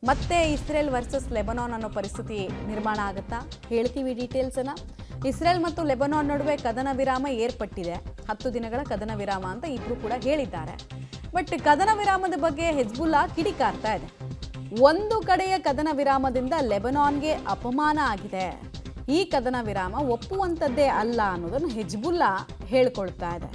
ಮತ್ತೆ Israel versus Lebanon ಅನ್ನೋ ಪರಿಸ್ಥಿತಿ ನಿರ್ಮಾಣ ಆಗುತ್ತಾ? ಹೇಳ್ತೀವಿ ಡೀಟೇಲ್ಸನ್ನು. ಇಸ್ರೇಲ್ ಮತ್ತು ಲೆಬನಾನ್ ನಡುವೆ ಕದನ ವಿರಾಮ ಏರ್ಪಟ್ಟಿದೆ. 10 ದಿನಗಳ ಕದನ ವಿರಾಮ ಅಂತ ಇಬ್ರು ಕೂಡ ಹೇಳಿದ್ದಾರೆ. ಬಟ್ ಕದನ ವಿರಾಮದ ಬಗ್ಗೆ ಹೆಜ್ಬುಲ್ಲಾ ಕಿಡಿಕಾರ್ತಾ ಇದೆ. ಒಂದು ಕಡೆಯ ಕದನ ವಿರಾಮದಿಂದ ಲೆಬನಾನ್ಗೆ ಅಪಮಾನ ಆಗಿದೆ. ಈ ಕದನ ವಿರಾಮ ಒಪ್ಪುವಂಥದ್ದೇ ಅಲ್ಲ ಅನ್ನೋದನ್ನು ಹೆಜ್ಬುಲ್ಲಾ ಹೇಳ್ಕೊಳ್ತಾ ಇದೆ.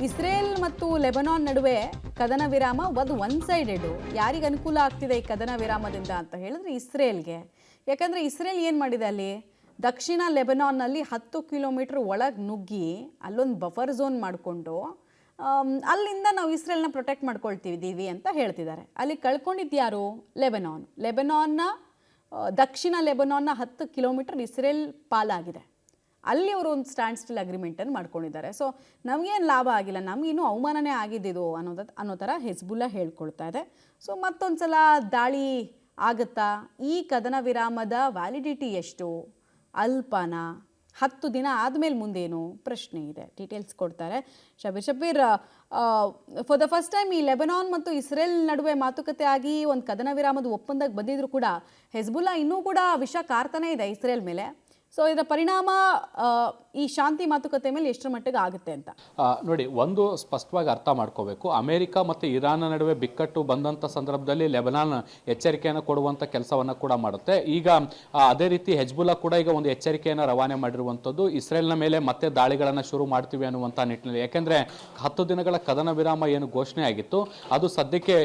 ಇಸ್ರೇಲ್ ಮತ್ತು ಲೆಬನಾನ್ ನಡುವೆ ಕದನ ವಿರಾಮ ಒನ್ ಸೈಡೆಡು. ಯಾರಿಗೆ ಅನುಕೂಲ ಆಗ್ತಿದೆ ಈ ಕದನ ವಿರಾಮದಿಂದ ಅಂತ ಹೇಳಿದ್ರೆ ಇಸ್ರೇಲ್ಗೆ. ಯಾಕಂದರೆ ಇಸ್ರೇಲ್ ಏನು ಮಾಡಿದೆ ಅಲ್ಲಿ ದಕ್ಷಿಣ ಲೆಬನಾನ್ನಲ್ಲಿ 10 ಕಿಲೋಮೀಟ್ರ್ ಒಳಗೆ ನುಗ್ಗಿ ಅಲ್ಲೊಂದು ಬಫರ್ ಝೋನ್ ಮಾಡಿಕೊಂಡು ಅಲ್ಲಿಂದ ನಾವು ಇಸ್ರೇಲ್ನ ಪ್ರೊಟೆಕ್ಟ್ ಮಾಡ್ಕೊಳ್ತಿದ್ದೀವಿ ಅಂತ ಹೇಳ್ತಿದ್ದಾರೆ. ಅಲ್ಲಿ ಕಳ್ಕೊಂಡಿದ್ದು ಯಾರು? ಲೆಬನಾನ್ನ ದಕ್ಷಿಣ ಲೆಬನಾನ್ನ 10 ಕಿಲೋಮೀಟ್ರ್ ಇಸ್ರೇಲ್ ಪಾಲಾಗಿದೆ. ಅಲ್ಲಿ ಅವರು ಒಂದು ಸ್ಟ್ಯಾಂಡ್ ಸ್ಟಿಲ್ ಅಗ್ರಿಮೆಂಟನ್ನು ಮಾಡ್ಕೊಂಡಿದ್ದಾರೆ. ಸೊ ನಮಗೇನು ಲಾಭ ಆಗಿಲ್ಲ, ನಮಗಿನ್ನೂ ಅವಮಾನನೇ ಆಗಿದ್ದಿದು ಅನ್ನೋ ಥರ ಹೆಜ್ಬುಲ್ಲಾ ಹೇಳ್ಕೊಳ್ತಾ ಇದೆ. ಸೊ ಮತ್ತೊಂದು ಸಲ ದಾಳಿ ಆಗುತ್ತಾ? ಈ ಕದನ ವಿರಾಮದ ವ್ಯಾಲಿಡಿಟಿ ಎಷ್ಟು? ಅಲ್ಪನ? 10 ದಿನ ಆದಮೇಲೆ ಮುಂದೇನು ಪ್ರಶ್ನೆ ಇದೆ. ಡೀಟೇಲ್ಸ್ ಕೊಡ್ತಾರೆ Shabbir. For the first time ಈ ಲೆಬನಾನ್ ಮತ್ತು ಇಸ್ರೇಲ್ ನಡುವೆ ಮಾತುಕತೆ ಆಗಿ ಒಂದು ಕದನ ವಿರಾಮದ ಒಪ್ಪಂದಕ್ಕೆ ಬಂದಿದ್ರು ಕೂಡ ಹೆಜ್ಬುಲ್ಲಾ ಇನ್ನೂ ಕೂಡ ವಿಷ ಕಾರ್ತಾನೇ ಇದೆ ಇಸ್ರೇಲ್ ಮೇಲೆ. ಸೊ ಇದರ ಪರಿಣಾಮ ಈ ಶಾಂತಿ ಮಾತುಕತೆ ಮೇಲೆ ಎಷ್ಟರ ಮಟ್ಟಿಗೆ ಆಗುತ್ತೆ ಅಂತ ನೋಡಿ, ಒಂದು ಸ್ಪಷ್ಟವಾಗಿ ಅರ್ಥ ಮಾಡ್ಕೋಬೇಕು. ಅಮೆರಿಕ ಮತ್ತು ಇರಾನ್ ನಡುವೆ ಬಿಕ್ಕಟ್ಟು ಬಂದಂಥ ಸಂದರ್ಭದಲ್ಲಿ ಲೆಬನಾನ್ ಎಚ್ಚರಿಕೆಯನ್ನು ಕೊಡುವಂಥ ಕೆಲಸವನ್ನು ಕೂಡ ಮಾಡುತ್ತೆ. ಈಗ ಅದೇ ರೀತಿ ಹೆಜ್ಬುಲ್ಲಾ ಕೂಡ ಈಗ ಒಂದು ಎಚ್ಚರಿಕೆಯನ್ನು ರವಾನೆ ಮಾಡಿರುವಂಥದ್ದು, ಇಸ್ರೇಲ್ನ ಮೇಲೆ ಮತ್ತೆ ದಾಳಿಗಳನ್ನು ಶುರು ಮಾಡ್ತೀವಿ ಅನ್ನುವಂಥ ನಿಟ್ಟಿನಲ್ಲಿ. ಯಾಕೆಂದರೆ 10 ದಿನಗಳ ಕದನ ವಿರಾಮ ಏನು ಘೋಷಣೆ ಆಗಿತ್ತು ಅದು ಸದ್ಯಕ್ಕೆ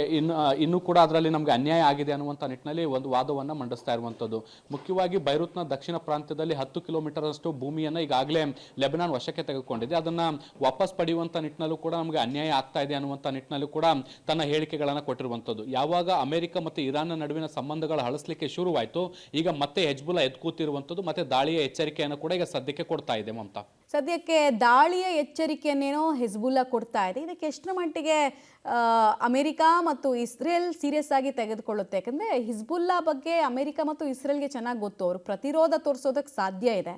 ಇನ್ನೂ ಕೂಡ ಅದರಲ್ಲಿ ನಮಗೆ ಅನ್ಯಾಯ ಆಗಿದೆ ಅನ್ನುವಂಥ ನಿಟ್ಟಿನಲ್ಲಿ ಒಂದು ವಾದವನ್ನು ಮಂಡಿಸ್ತಾ ಇರುವಂಥದ್ದು. ಮುಖ್ಯವಾಗಿ ಬೈರುತ್ನ ದಕ್ಷಿಣ ಪ್ರಾಂತ್ಯದಲ್ಲಿ 10 ಕಿಲೋಮೀಟರ್ ಅಷ್ಟು ಭೂಮಿಯನ್ನು ಈಗಾಗಲೇ ಲೆಬನಾನ್ ವಶಕ್ಕೆ ತೆಗೆದುಕೊಂಡಿದೆ. ಅದನ್ನ ವಾಪಸ್ ಪಡೆಯುವಂತ ನಿಟ್ಟಿನಲ್ಲೂ ಕೂಡ ನಮಗೆ ಅನ್ಯಾಯ ಆಗ್ತಾ ಇದೆ ಅನ್ನುವಂಥ ನಿಟ್ಟಿನಲ್ಲೂ ಕೂಡ ತನ್ನ ಹೇಳಿಕೆಗಳನ್ನು ಕೊಟ್ಟಿರುವಂಥದ್ದು. ಯಾವಾಗ ಅಮೆರಿಕ ಮತ್ತು ಇರಾನ್ ನಡುವಿನ ಸಂಬಂಧಗಳು ಹಳಸಲಿಕ್ಕೆ ಶುರುವಾಯಿತು, ಈಗ ಮತ್ತೆ ಹೆಜ್ಬುಲ್ಲಾ ಎದ್ಕೂತಿರುವಂಥದ್ದು ಮತ್ತೆ ದಾಳಿಯ ಎಚ್ಚರಿಕೆಯನ್ನು ಕೂಡ ಈಗ ಸದ್ಯಕ್ಕೆ ಕೊಡ್ತಾ ಇದೆ. ಮಮತಾ, ಸದ್ಯಕ್ಕೆ ದಾಳಿಯ ಎಚ್ಚರಿಕೆಯನ್ನೇನೋ ಹೆಜ್ಬುಲ್ಲಾ ಕೊಡ್ತಾ ಇದೆ. ಇದಕ್ಕೆ ಎಷ್ಟರ ಮಟ್ಟಿಗೆ ಅಮೆರಿಕ ಮತ್ತು ಇಸ್ರೇಲ್ ಸೀರಿಯಸ್ ಆಗಿ ತೆಗೆದುಕೊಳ್ಳುತ್ತೆ? ಯಾಕಂದರೆ ಹಿಜ್ಬುಲ್ಲಾ ಬಗ್ಗೆ ಅಮೆರಿಕ ಮತ್ತು ಇಸ್ರೇಲ್ಗೆ ಚೆನ್ನಾಗಿ ಗೊತ್ತು. ಅವರು ಪ್ರತಿರೋಧ ತೋರಿಸೋದಕ್ಕೆ ಸಾಧ್ಯ ಇದೆ.